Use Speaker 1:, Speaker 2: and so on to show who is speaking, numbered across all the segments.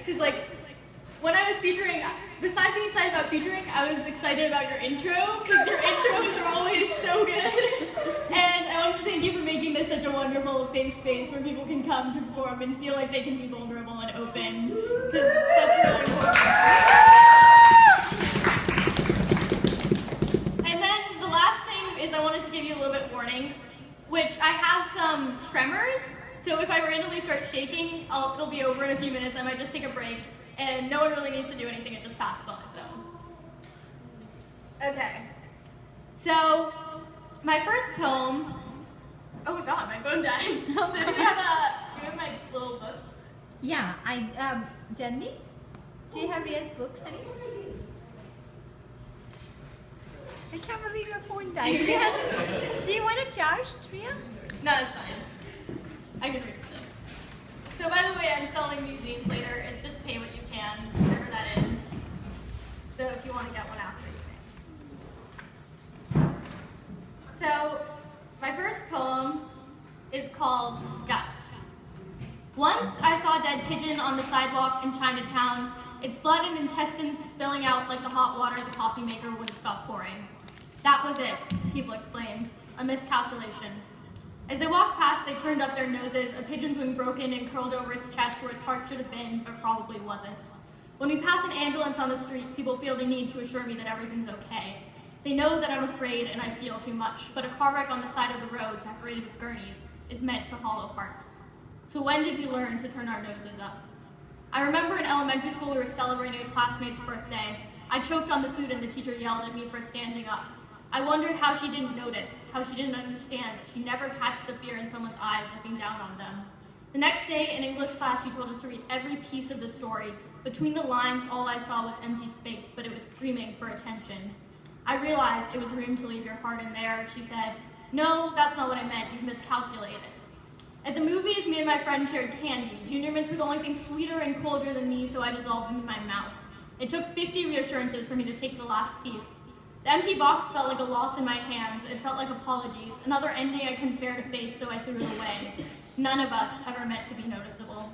Speaker 1: because like when I was featuring, besides being excited about featuring, I was excited about your intro, because your intros are always so good. And I want to thank you for making this such a wonderful, safe space where people can come to perform and feel like they can be vulnerable and open, because that's really important. And then the last thing is I wanted to give you a little bit of warning, which I have some tremors, so if I randomly start shaking, it'll be over in a few minutes. I might just take a break. And no one really needs to do anything, it just passes on its own. Okay, so my first poem, oh god, my phone died. So do you have my little books?
Speaker 2: Yeah, Jenny, do you have Riyas books? I can't believe your phone died. Do you want to charge, Riya?
Speaker 1: No, it's fine. I can read this. So by the way, I'm selling these zines later. It's just pay what you can, whatever that is. So if you want to get one after, you can. So my first poem is called Guts. Once I saw a dead pigeon on the sidewalk in Chinatown, its blood and intestines spilling out like the hot water the coffee maker wouldn't stop pouring. That was it, people explained, a miscalculation. As they walked past, they turned up their noses, a pigeon's wing broken and curled over its chest where its heart should have been, but probably wasn't. When we pass an ambulance on the street, people feel the need to assure me that everything's okay. They know that I'm afraid and I feel too much, but a car wreck on the side of the road, decorated with gurneys, is meant to hollow hearts. So when did we learn to turn our noses up? I remember in elementary school we were celebrating a classmate's birthday. I choked on the food and the teacher yelled at me for standing up. I wondered how she didn't notice, how she didn't understand that she never catched the fear in someone's eyes looking down on them. The next day in English class, she told us to read every piece of the story. Between the lines, all I saw was empty space, but it was screaming for attention. I realized it was room to leave your heart in there, she said. No, that's not what I meant, you've miscalculated. At the movies, me and my friend shared candy. Junior mints were the only thing sweeter and colder than me, so I dissolved them in my mouth. It took 50 reassurances for me to take the last piece. The empty box felt like a loss in my hands. It felt like apologies, another ending I couldn't bear to face, so I threw it away. None of us ever meant to be noticeable.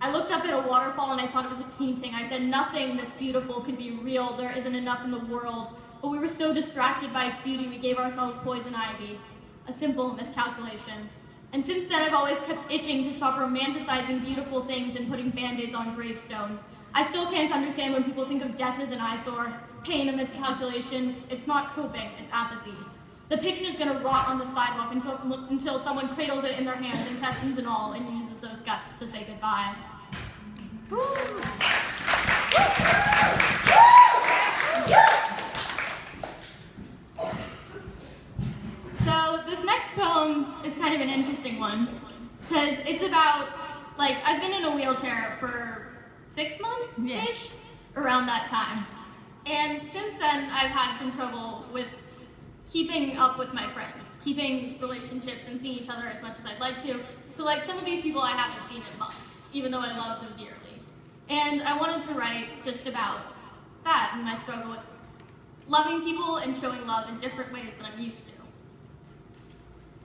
Speaker 1: I looked up at a waterfall and I thought it was a painting. I said nothing this beautiful could be real. There isn't enough in the world. But we were so distracted by its beauty, we gave ourselves poison ivy. A simple miscalculation. And since then, I've always kept itching to stop romanticizing beautiful things and putting band-aids on gravestones. I still can't understand when people think of death as an eyesore, pain a miscalculation. It's not coping, it's apathy. The pigeon is going to rot on the sidewalk until someone cradles it in their hands, intestines and all, and uses those guts to say goodbye. So this next poem is kind of an interesting one, because it's about, like, I've been in a wheelchair for 6 months-ish,
Speaker 2: Yes.
Speaker 1: around that time. And since then, I've had some trouble with keeping up with my friends, keeping relationships and seeing each other as much as I'd like to. So like some of these people I haven't seen in months, even though I love them dearly. And I wanted to write just about that and my struggle with loving people and showing love in different ways than I'm used to.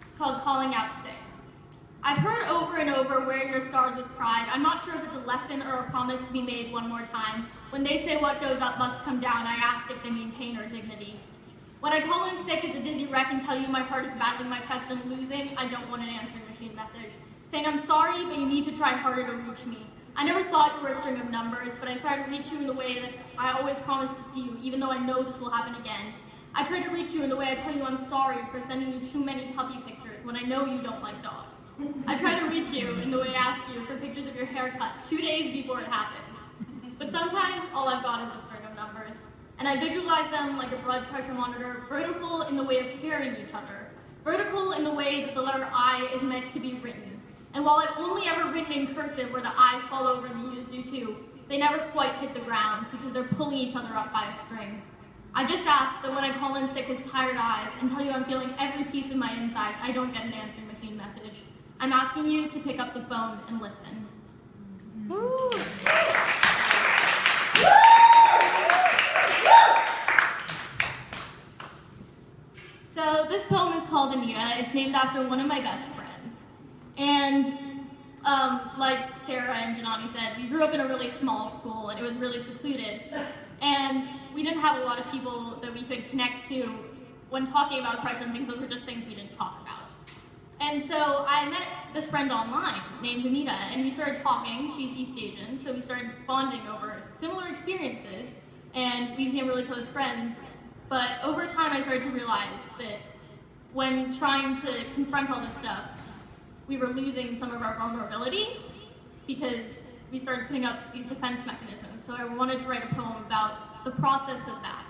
Speaker 1: It's called Calling Out Sick. I've heard over and over, wear your scars with pride. I'm not sure if it's a lesson or a promise to be made one more time. When they say what goes up must come down, I ask if they mean pain or dignity. When I call in sick, it's a dizzy wreck and tell you my heart is battling my chest and losing, I don't want an answering machine message. Saying I'm sorry, but you need to try harder to reach me. I never thought you were a string of numbers, but I try to reach you in the way that I always promise to see you, even though I know this will happen again. I try to reach you in the way I tell you I'm sorry for sending you too many puppy pictures when I know you don't like dogs. I try to reach you in the way I ask you for pictures of your haircut 2 days before it happens. But sometimes all I've got is a string of numbers. And I visualize them like a blood pressure monitor, vertical in the way of carrying each other, vertical in the way that the letter I is meant to be written. And while I've only ever written in cursive where the I's fall over and the U's do too, they never quite hit the ground because they're pulling each other up by a string. I just ask that when I call in sick as tired eyes and tell you I'm feeling every piece of my insides, I don't get an answering machine message. I'm asking you to pick up the phone and listen. Woo. So this poem is called Anita. It's named after one of my best friends. And like Sarah and Janani said, we grew up in a really small school and it was really secluded. And we didn't have a lot of people that we could connect to when talking about oppression. Things those were just things we didn't talk about. And so I met this friend online named Anita, and we started talking. She's East Asian, so we started bonding over similar experiences, and we became really close friends. But over time, I started to realize that when trying to confront all this stuff, we were losing some of our vulnerability because we started putting up these defense mechanisms. So I wanted to write a poem about the process of that.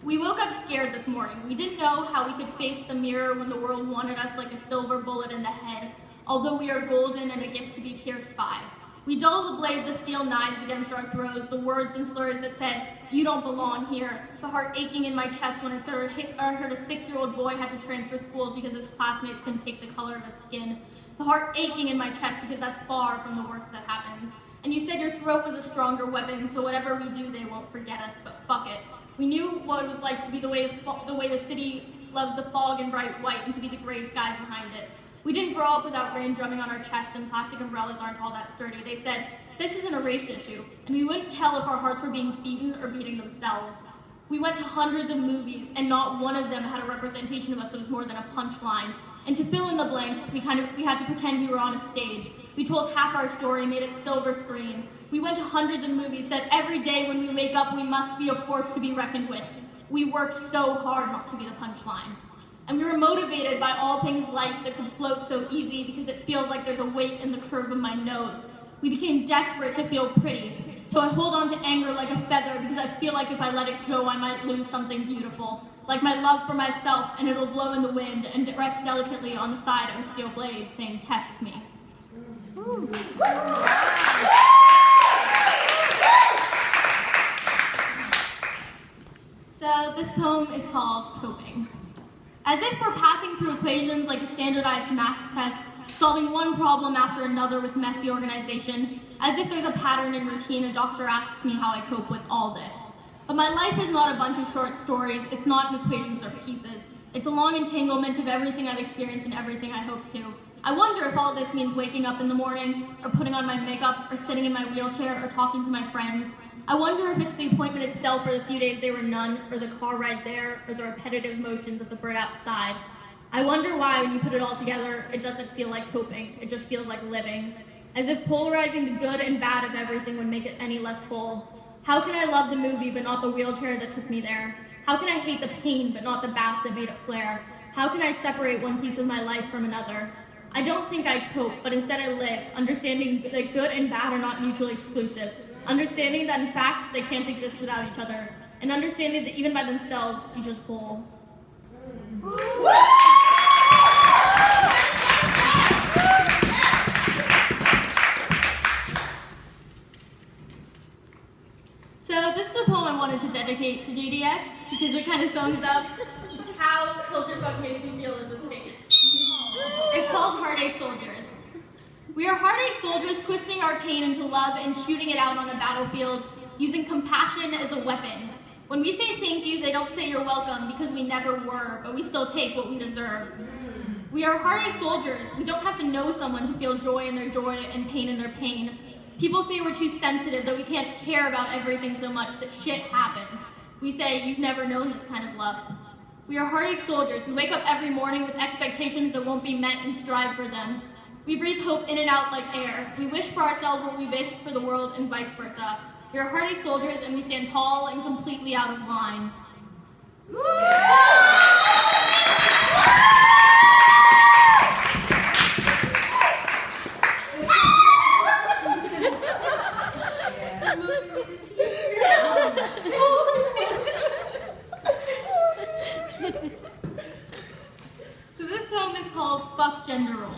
Speaker 1: We woke up scared this morning. We didn't know how we could face the mirror when the world wanted us like a silver bullet in the head, although we are golden and a gift to be pierced by. We dull the blades of steel knives against our throats, the words and slurs that said, "You don't belong here," the heart aching in my chest when I heard a 6-year-old boy had to transfer schools because his classmates couldn't take the color of his skin, the heart aching in my chest because that's far from the worst that happens. And you said your throat was a stronger weapon, so whatever we do, they won't forget us, but fuck it. We knew what it was like to be the way the city loves the fog in bright white and to be the gray skies behind it. We didn't grow up without rain drumming on our chests and plastic umbrellas aren't all that sturdy. They said, this isn't a race issue, and we wouldn't tell if our hearts were being beaten or beating themselves. We went to hundreds of movies, and not one of them had a representation of us that was more than a punchline. And to fill in the blanks, we had to pretend we were on a stage. We told half our story, made it silver screen. We went to hundreds of movies, said every day when we wake up, we must be a force to be reckoned with. We worked so hard not to be the punchline. And we were motivated by all things light that could float so easy because it feels like there's a weight in the curve of my nose. We became desperate to feel pretty. So I hold on to anger like a feather because I feel like if I let it go, I might lose something beautiful. Like my love for myself, and it'll blow in the wind and rest delicately on the side of a steel blade saying, test me. So this poem is called Coping. As if we're passing through equations like a standardized math test, solving one problem after another with messy organization, as if there's a pattern and routine, a doctor asks me how I cope with all this. But my life is not a bunch of short stories, it's not in equations or pieces. It's a long entanglement of everything I've experienced and everything I hope to. I wonder if all this means waking up in the morning, or putting on my makeup, or sitting in my wheelchair, or talking to my friends. I wonder if it's the appointment itself, or the few days they were none, or the car ride there, or the repetitive motions of the bird outside. I wonder why, when you put it all together, it doesn't feel like coping, it just feels like living. As if polarizing the good and bad of everything would make it any less whole. How can I love the movie, but not the wheelchair that took me there? How can I hate the pain, but not the bath that made it flare? How can I separate one piece of my life from another? I don't think I cope, but instead I live, understanding that good and bad are not mutually exclusive, understanding that in fact they can't exist without each other, and understanding that even by themselves, each is whole. So this is a poem I wanted to dedicate to GDX, because it kind of sums up how culture fuck makes me feel in this space. It's called Heartache Soldiers. We are heartache soldiers twisting our pain into love and shooting it out on a battlefield, using compassion as a weapon. When we say thank you, they don't say you're welcome because we never were, but we still take what we deserve. We are heartache soldiers. We don't have to know someone to feel joy in their joy and pain in their pain. People say we're too sensitive, that we can't care about everything so much, that shit happens. We say, you've never known this kind of love. We are heartache soldiers. We wake up every morning with expectations that won't be met and strive for them. We breathe hope in and out like air. We wish for ourselves what we wish for the world and vice versa. We are heartache soldiers and we stand tall and completely out of line. So this poem is called Fuck Gender Roles.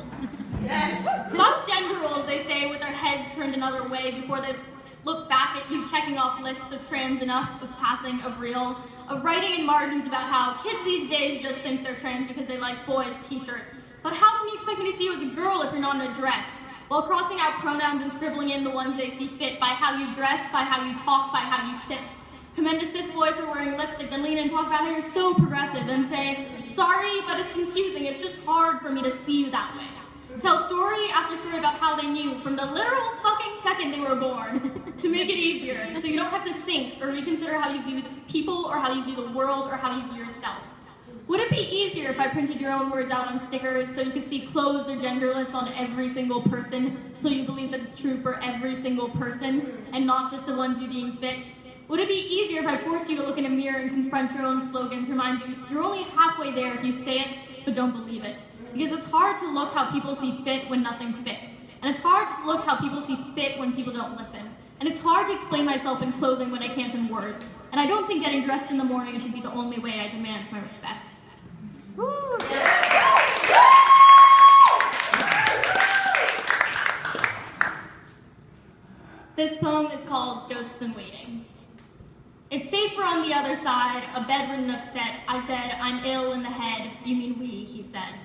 Speaker 1: Yes. Fuck gender roles, they say, with their heads turned another way before they look back at you checking off lists of trans enough, of passing, of real, of writing in margins about how kids these days just think they're trans because they like boys' t-shirts. But how can you expect me to see you as a girl if you're not in a dress? While crossing out pronouns and scribbling in the ones they see fit by how you dress, by how you talk, by how you sit. Commend a cis boy for wearing lipstick, then lean and talk about how you're so progressive, and say, sorry, but it's confusing, it's just hard for me to see you that way. Tell story after story about how they knew from the literal fucking second they were born to make it easier, so you don't have to think or reconsider how you view the people or how you view the world or how you view yourself. Would it be easier if I printed your own words out on stickers so you could see clothed or genderless on every single person so you believe that it's true for every single person and not just the ones you deem fit? Would it be easier if I forced you to look in a mirror and confront your own slogans, remind you you're only halfway there if you say it but don't believe it? Because it's hard to look how people see fit when nothing fits. And it's hard to look how people see fit when people don't listen. And it's hard to explain myself in clothing when I can't in words. And I don't think getting dressed in the morning should be the only way I demand my respect. Woo. This poem is called Ghosts in Waiting. It's safer on the other side, a bedridden upset. I said, I'm ill in the head, you mean we, he said.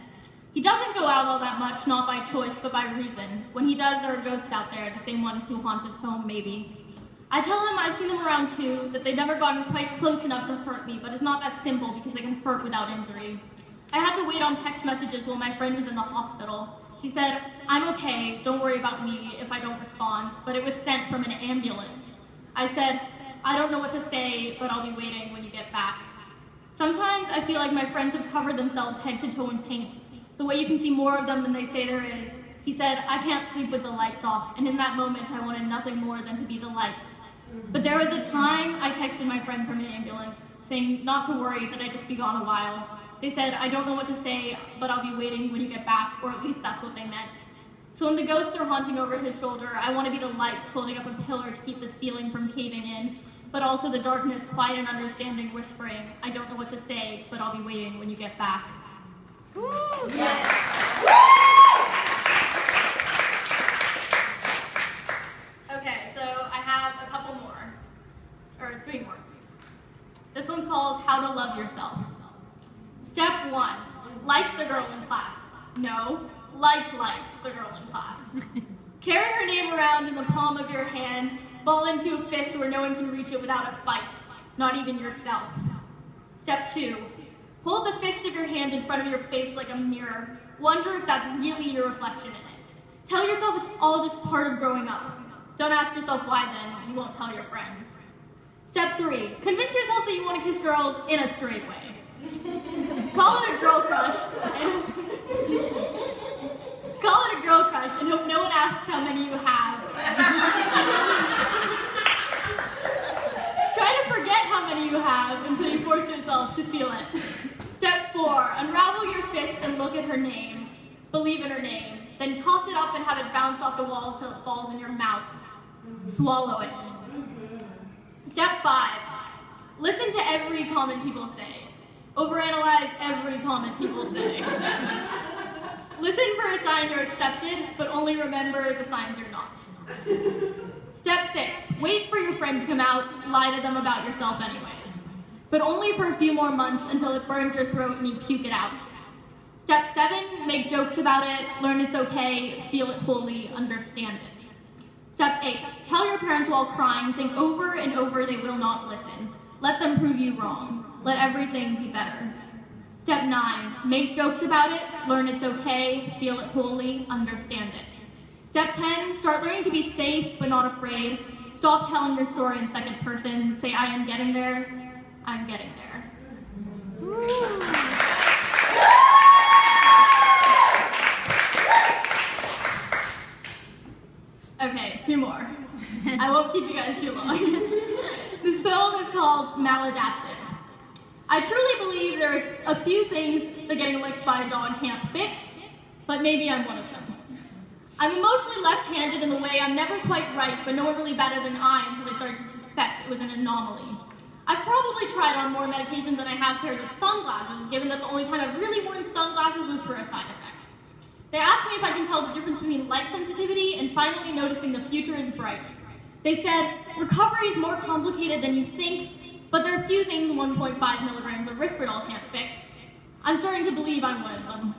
Speaker 1: He doesn't go out all that much, not by choice, but by reason. When he does, there are ghosts out there, the same ones who haunt his home, maybe. I tell him I've seen them around too, that they've never gotten quite close enough to hurt me, but it's not that simple because they can hurt without injury. I had to wait on text messages while my friend was in the hospital. She said, I'm okay, don't worry about me if I don't respond, but it was sent from an ambulance. I said, I don't know what to say, but I'll be waiting when you get back. Sometimes I feel like my friends have covered themselves head to toe in paint, the way you can see more of them than they say there is. He said, I can't sleep with the lights off, and in that moment I wanted nothing more than to be the lights. But there was a time I texted my friend from an ambulance, saying not to worry, that I'd just be gone a while. They said, I don't know what to say, but I'll be waiting when you get back, or at least that's what they meant. So when the ghosts are haunting over his shoulder, I want to be the lights holding up a pillar to keep the ceiling from caving in, but also the darkness, quiet and understanding, whispering, I don't know what to say, but I'll be waiting when you get back. Woo! Yes. Okay, so I have a couple more, or 3 more. This one's called How to Love Yourself. Step 1, like the girl in class. No, like the girl in class. Carry her name around in the palm of your hand, ball into a fist where no one can reach it without a fight, not even yourself. Step 2, hold the fist of your hand in front of your face like a mirror. Wonder if that's really your reflection in it. Tell yourself it's all just part of growing up. Don't ask yourself why then, you won't tell your friends. Step 3, convince yourself that you want to kiss girls in a straight way. Call it a girl crush and hope no one asks how many you have. Try to forget how many you have until you force yourself to feel it. Step 4, unravel your fist and look at her name. Believe in her name. Then toss it up and have it bounce off the walls till it falls in your mouth. Swallow it. Step 5, listen to every comment people say. Overanalyze every comment people say. Listen for a sign you're accepted, but only remember the signs you're not. Step 6, wait for your friend to come out, lie to them about yourself anyways. But only for a few more months until it burns your throat and you puke it out. Step 7, make jokes about it, learn it's okay, feel it fully, understand it. Step 8, tell your parents while crying, think over and over they will not listen. Let them prove you wrong. Let everything be better. Step 9, make jokes about it, learn it's okay, feel it wholly, understand it. Step 10, start learning to be safe but not afraid. Stop telling your story in second person. Say, I am getting there, I'm getting there. Woo. Okay, 2 more. I won't keep you guys too long. This poem is called Maladaptive. I truly believe there are a few things that getting licked by a dog can't fix, but maybe I'm one of them. I'm emotionally left-handed in the way I'm never quite right, but no one really batted an eye until they started to suspect it was an anomaly. I've probably tried on more medications than I have pairs of sunglasses, given that the only time I've really worn sunglasses was for a side effect. They asked me if I can tell the difference between light sensitivity and finally noticing the future is bright. They said, recovery is more complicated than you think, but there are few things 1.5 milligrams of Risperdal can't fix. I'm starting to believe I'm one of them.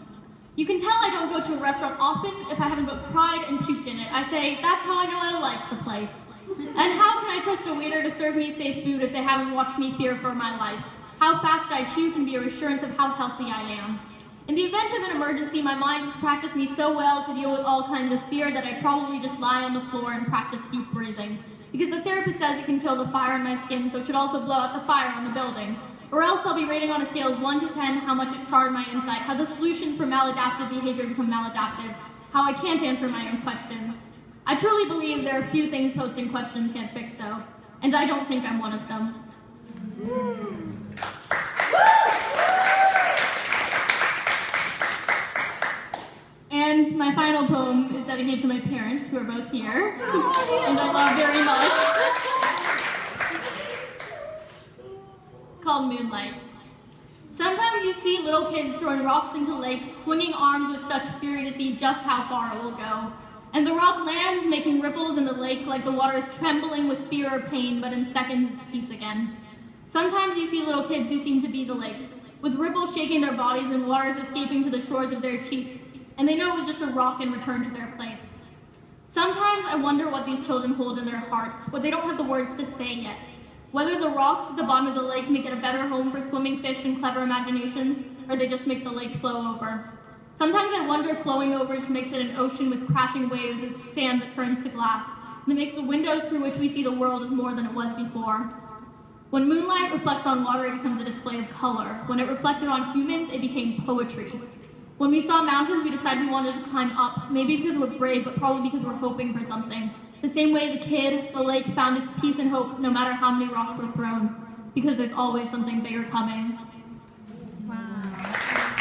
Speaker 1: You can tell I don't go to a restaurant often if I haven't both cried and puked in it. I say, that's how I know I like the place. And how can I trust a waiter to serve me safe food if they haven't watched me fear for my life? How fast I chew can be a reassurance of how healthy I am. In the event of an emergency, my mind has practiced me so well to deal with all kinds of fear that I probably just lie on the floor and practice deep breathing. Because the therapist says it can kill the fire in my skin, so it should also blow out the fire on the building. Or else I'll be rating on a scale of 1 to 10 how much it charred my inside, how the solutions for maladaptive behavior become maladaptive, how I can't answer my own questions. I truly believe there are few things posting questions can't fix, though, and I don't think I'm one of them. And my final poem is dedicated to my parents, who are both here, and I love very much. Called Moonlight. Sometimes you see little kids throwing rocks into lakes, swinging arms with such fury to see just how far it will go. And the rock lands, making ripples in the lake like the water is trembling with fear or pain, but in seconds it's peace again. Sometimes you see little kids who seem to be the lakes, with ripples shaking their bodies and waters escaping to the shores of their cheeks, and they know it was just a rock and returned to their place. Sometimes I wonder what these children hold in their hearts, but they don't have the words to say yet. Whether the rocks at the bottom of the lake make it a better home for swimming fish and clever imaginations, or they just make the lake flow over. Sometimes I wonder if flowing over just makes it an ocean with crashing waves of sand that turns to glass, and that makes the windows through which we see the world as more than it was before. When moonlight reflects on water, it becomes a display of color. When it reflected on humans, it became poetry. When we saw mountains, we decided we wanted to climb up, maybe because we're brave, but probably because we're hoping for something. The same way the lake found its peace and hope no matter how many rocks were thrown, because there's always something bigger coming.